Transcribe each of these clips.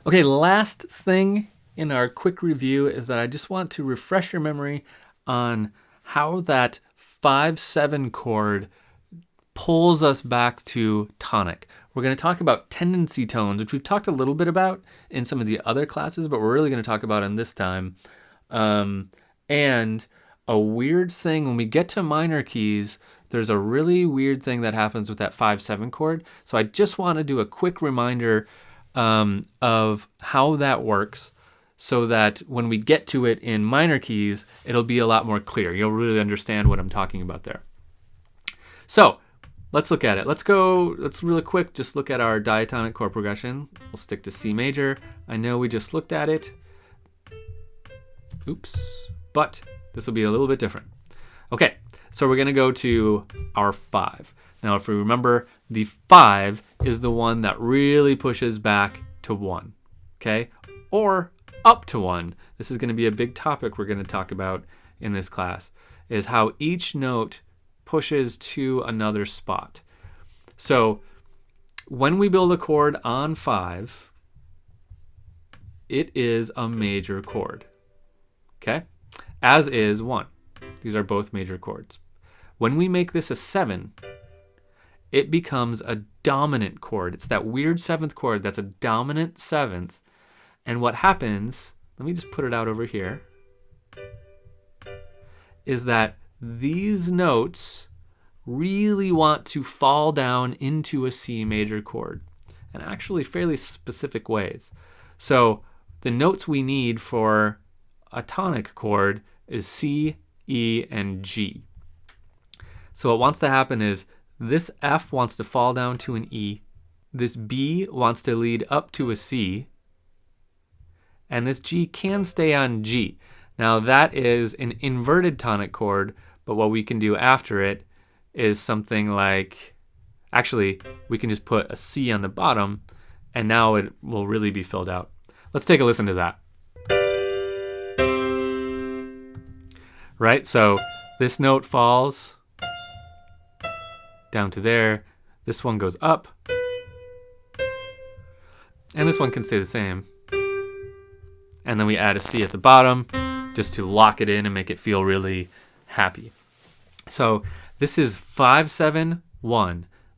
Okay, last thing in our quick review is that I just want to refresh your memory on how that 5-7 chord pulls us back to tonic. We're going to talk about tendency tones, which we've talked a little bit about in some of the other classes, but we're really going to talk about them this time. And a weird thing, when we get to minor keys, there's a really weird thing that happens with that 5-7 chord. So I just want to do a quick reminder of how that works, so that when we get to it in minor keys, it'll be a lot more clear. You'll really understand what I'm talking about there. So let's look at it. Let's really quick just look at our diatonic chord progression. We'll stick to C major. I know we just looked at it. Oops. But this will be a little bit different. Okay, so we're going to go to our 5. Now, if we remember, the 5 is the one that really pushes back to 1, okay? Or up to 1. This is going to be a big topic we're going to talk about in this class, is how each note pushes to another spot. So when we build a chord on 5, it is a major chord, okay? As is 1. These are both major chords. When we make this a 7, it becomes a dominant chord. It's that weird 7th chord that's a dominant 7th. And what happens, let me just put it out over here, is that these notes really want to fall down into a C major chord, and actually fairly specific ways. So the notes we need for a tonic chord is C, E, and G. So what wants to happen is this F wants to fall down to an E, this B wants to lead up to a C, and this G can stay on G. Now that is an inverted tonic chord, but what we can do after it is something like, actually, we can just put a C on the bottom, and now it will really be filled out. Let's take a listen to that. Right, so this note falls down to there. This one goes up, and this one can stay the same. And then we add a C at the bottom just to lock it in and make it feel really happy. So this is 5-7-1,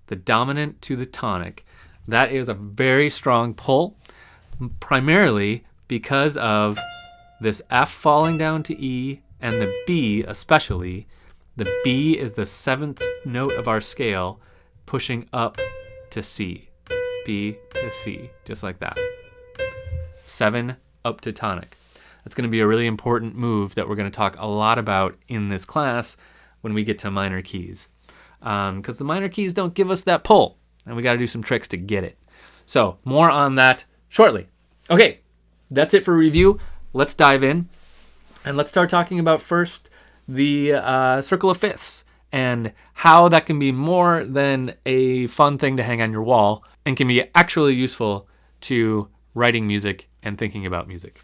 the dominant to the tonic. That is a very strong pull, primarily because of this F falling down to E and the B especially. The B is the 7th note of our scale, pushing up to C. B to C, just like that. 7 up to tonic. That's going to be a really important move that we're going to talk a lot about in this class when we get to minor keys. Because the minor keys don't give us that pull, and we got to do some tricks to get it. So more on that shortly. Okay, that's it for review. Let's dive in, and let's start talking about first the circle of fifths and how that can be more than a fun thing to hang on your wall and can be actually useful to writing music and thinking about music.